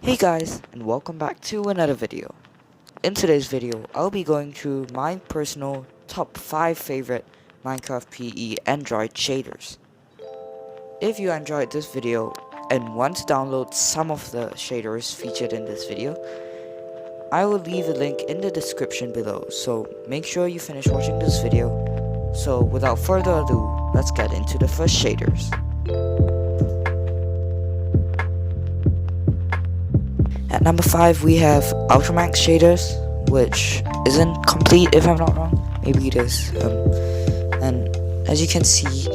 Hey guys, and welcome back to another video. In today's video, I'll be going through my personal top 5 favorite Minecraft PE Android shaders. If you enjoyed this video and want to download some of the shaders featured in this video, I will leave a link in the description below, so make sure you finish watching this video. So without further ado, let's get into the first shaders. At number 5 we have Ultramax shaders, which isn't complete if I'm not wrong. Maybe it is. And as you can see,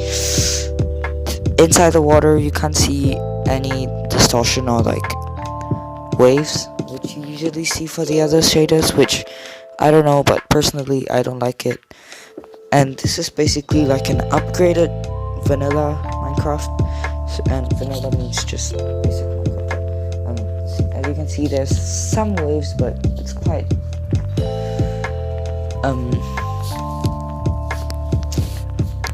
inside the water you can't see any distortion or like waves, which you usually see for the other shaders, which I don't know, but personally I don't like it. And this is basically like an upgraded vanilla Minecraft, and vanilla means just basic Minecraft. As you can see, there's some waves, but it's quite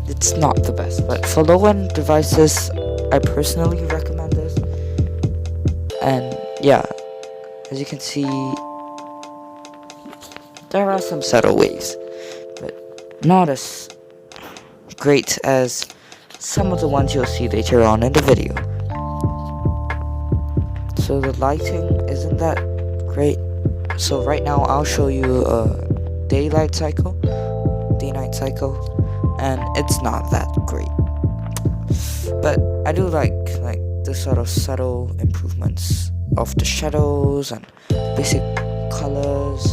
it's not the best. But for low-end devices, I personally recommend this. And yeah, as you can see, there are some subtle waves, but not as great as some of the ones you'll see later on in the video. So the lighting isn't that great. So right now I'll show you a day-night cycle, and it's not that great. But I do like the sort of subtle improvements of the shadows and basic colors,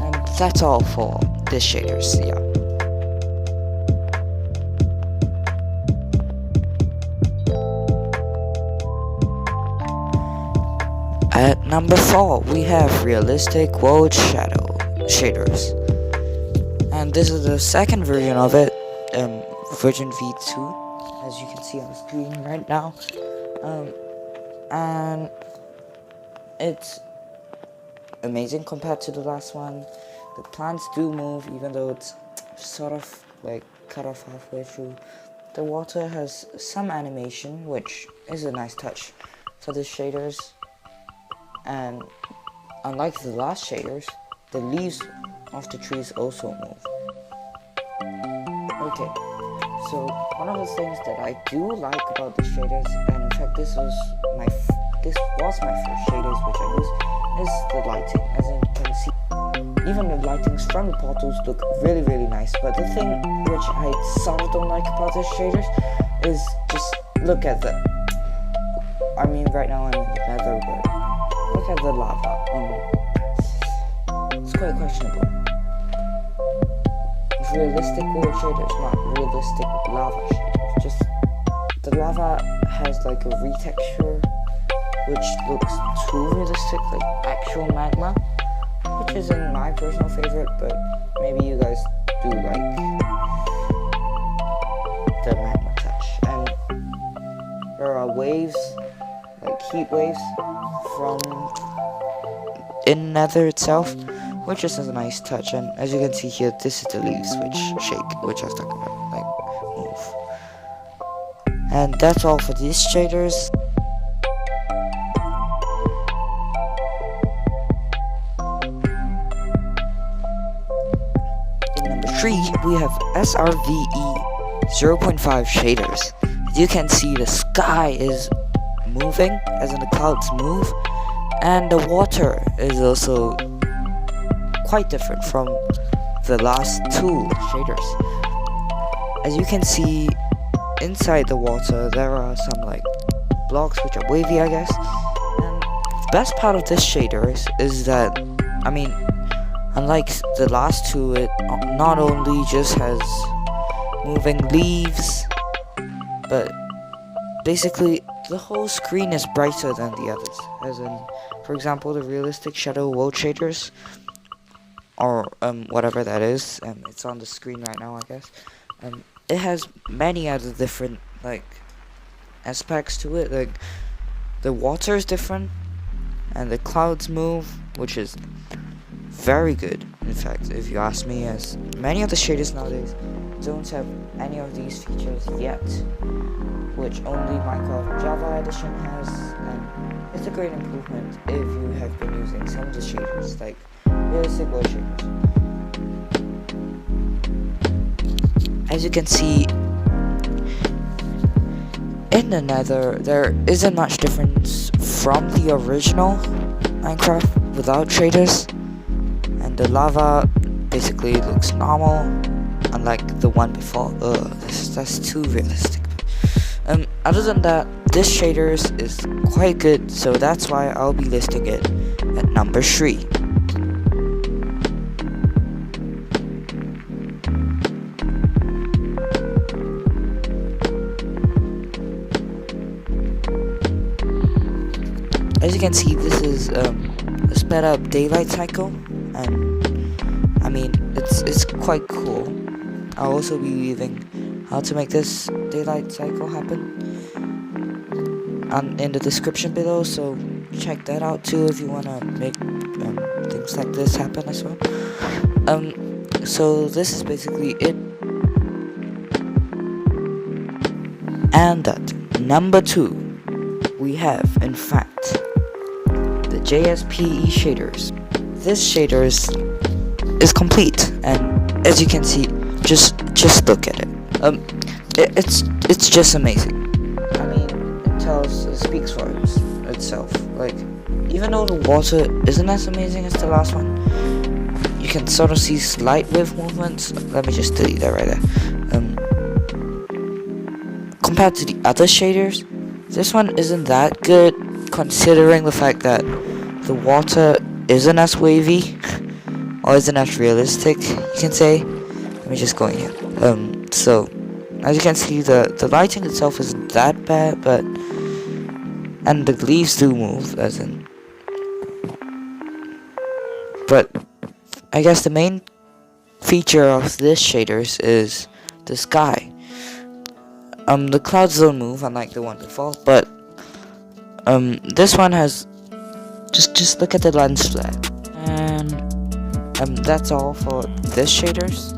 and that's all for this shaders. Yeah. At number 4, we have Realistic World Shadow shaders, and this is the second version of it, version V2, as you can see on the screen right now, and it's amazing compared to the last one. The plants do move, even though it's sort of like cut off halfway through. The water has some animation, which is a nice touch for the shaders. And unlike the last shaders, the leaves of the trees also move. Okay, so one of the things that I do like about the shaders, and in fact this was my first shaders which I used, is the lighting. As you can see, even the lightings from the portals look really nice. But the thing which I sort of don't like about the shaders is just look at the, I mean right now I'm in the nether, but look at the lava. It's quite questionable. Realistic world shaders, not realistic lava shaders. Just the lava has like a retexture which looks too realistic, like actual magma, which isn't my personal favorite, but maybe you guys do like the magma touch. And there are waves, like heat waves from in nether itself, which is a nice touch. And as you can see here, this is the leaves which shake, which I was talking about, like move. And that's all for these shaders. In number 3, we have srve 0.5 shaders. As you can see, the sky is moving, as in the clouds move, and the water is also quite different from the last 2 shaders. As you can see, inside the water there are some like blocks which are wavy, I guess. And the best part of this shader is that, I mean, unlike the last 2, it not only just has moving leaves, but basically the whole screen is brighter than the others. As in, for example, the Realistic Shadow World shaders, or whatever that is, it's on the screen right now, I guess. It has many other different like aspects to it. Like the water is different, and the clouds move, which is very good. In fact, if you ask me, as many of the shaders nowadays don't have any of these features yet, which only Minecraft Java Edition has, and it's a great improvement if you have been using some of the shaders, like realistic world shaders. As you can see, in the Nether, there isn't much difference from the original Minecraft without shaders, and the lava basically looks normal, unlike the one before. That's too realistic. Other than that, this shaders is quite good, so that's why I'll be listing it at number 3. As you can see, this is a sped up daylight cycle, and I mean it's quite cool. I'll also be leaving how to make this daylight cycle happen in the description below, so check that out too if you wanna make things like this happen as well. So this is basically it. And at number 2, we have in fact the JSPE shaders. This shaders is complete, and as you can see, just look at it. It's just amazing. I mean, it speaks for itself. Like, even though the water isn't as amazing as the last one, you can sort of see slight wave movements. Let me just delete that right there. Compared to the other shaders, this one isn't that good, considering the fact that the water isn't as wavy or isn't as realistic, you can say. Let me just go in here. So as you can see, the lighting itself isn't that bad, and the leaves do move, but I guess the main feature of this shaders is the sky. The clouds don't move, unlike the one before, but this one has just look at the lens flare, and that's all for this shaders.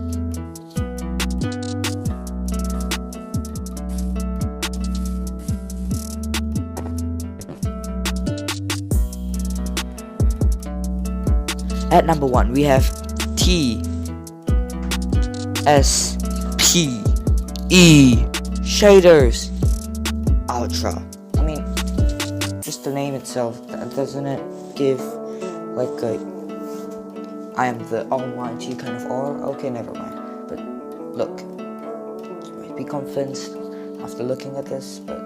At number 1, we have Tspe shaders Ultra. I mean, just the name itself, doesn't it give like a I am the almighty kind of aura? Okay, never mind. But look, you might be convinced after looking at this, but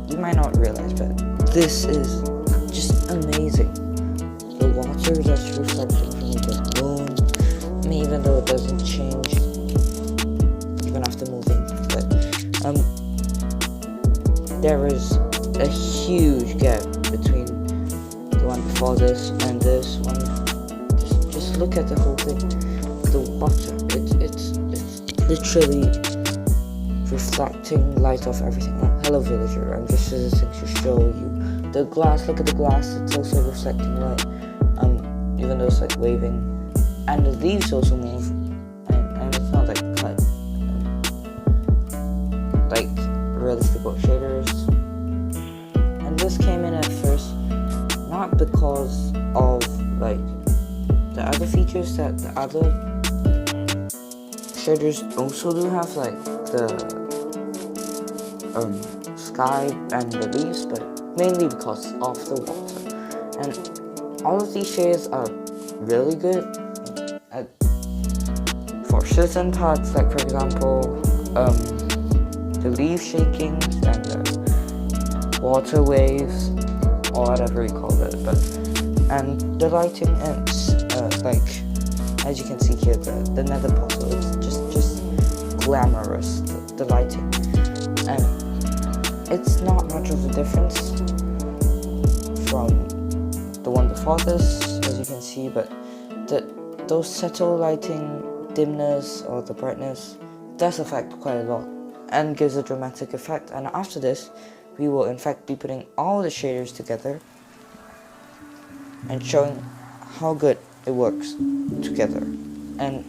you might not realize, but this is just amazing. The water that's reflecting from the moon, I mean, even though it doesn't change even after moving, but there is a huge gap between the one before this and this one. Just look at the whole thing. The water, it's literally reflecting light off everything. Oh, hello villager, I'm just visiting to show you the glass. Look at the glass, it's also reflecting light. Even though it's like waving, and the leaves also move, and it's not like realistic shaders. And this came in at first not because of like the other features that the other shaders also do have, like the sky and the leaves, but mainly because of the water. And all of these shaders are really good for certain parts, like for example, the leaf shakings and the water waves, or whatever you call it. And the lighting ends, like as you can see here, the nether portal is just glamorous. The lighting, and it's not much of a difference from the one before this, as you can see, but those subtle lighting dimness or the brightness does affect quite a lot and gives a dramatic effect. And after this, we will in fact be putting all the shaders together and showing how good it works together. And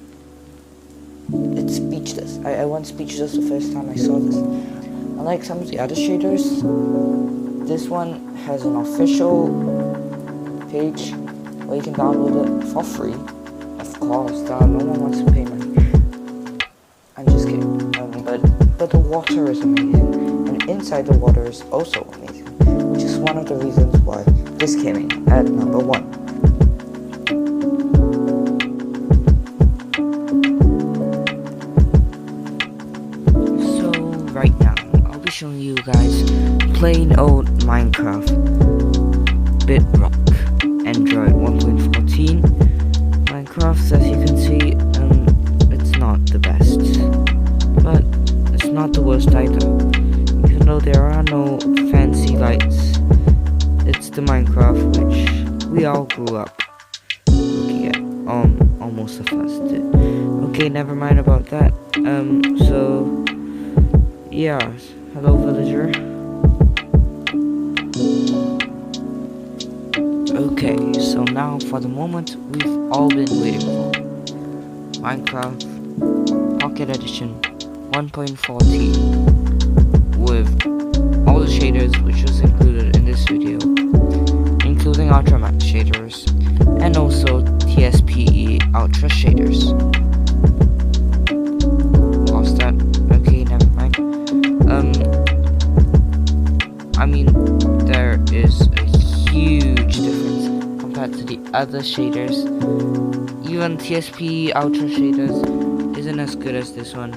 it's speechless. I went speechless the first time I saw this. Unlike some of the other shaders, this one has an official page where you can download it for free. Of course, no one wants to pay money. I'm just kidding. But the water is amazing, and inside the water is also amazing, which is one of the reasons why this came in at number 1. So right now, I'll be showing you guys plain old Minecraft Bedrock Android 1.14. Minecraft, as you can see, it's not the best, but it's not the worst either. Even though there are no fancy lights, it's the Minecraft which we all grew up looking at. Almost of us did. Okay, never mind about that. So yeah, hello villager. Okay, so now for the moment we've all been waiting for. Minecraft Pocket Edition 1.14 with all the shaders which was included in this video, including Ultra Max shaders and also Tspe Ultra shaders. Lost that. Okay, never mind. I mean, there is a huge difference compared to the other shaders. Even Tspe Ultra shaders isn't as good as this one,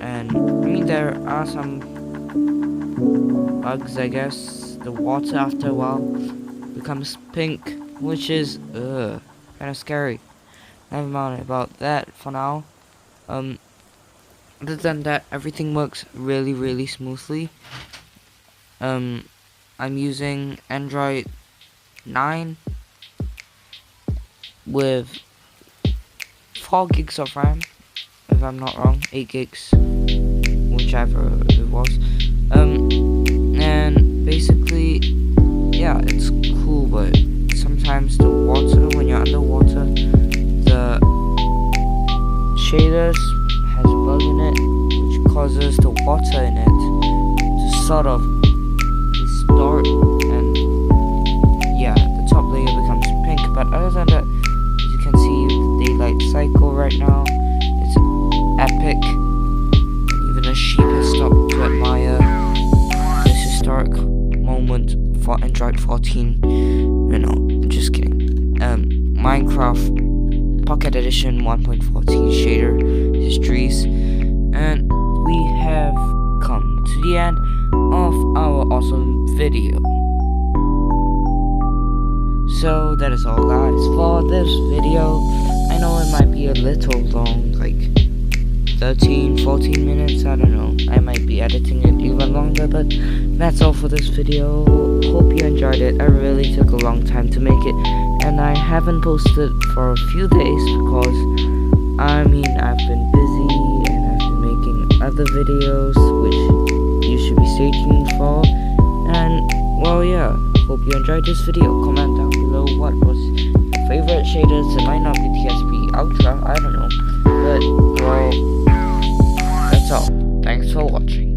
and I mean there are some bugs, I guess. The water after a while becomes pink, which is kind of scary. Never mind about that for now. Other than that, everything works really smoothly. I'm using Android 9 with 4 gigs of RAM, if I'm not wrong, 8 gigs, whichever it was. And basically, yeah, it's cool, but sometimes the water, when you're underwater, the shaders has a bug in it, which causes the water in it to sort of distort, and yeah, the top layer becomes pink. But other than that, as you can see, the daylight cycle right now, it's epic. Even a sheep has stopped to admire this historic moment for Android 14. No, I'm just kidding. Minecraft Pocket Edition 1.14 shader histories, and we have come to the end of our awesome video. So that is all, guys, for this video. I know it might be a little long, like 13-14 minutes, I don't know. I might be editing it even longer, but that's all for this video. Hope you enjoyed it. I really took a long time to make it, and I haven't posted for a few days because I mean I've been busy and I've been making other videos which you should be stay tuned for. And well, yeah, hope you enjoyed this video. Comment down below what was your favorite shaders. It might not be Tspe Ultra, I don't know, but well, that's all. Thanks for watching.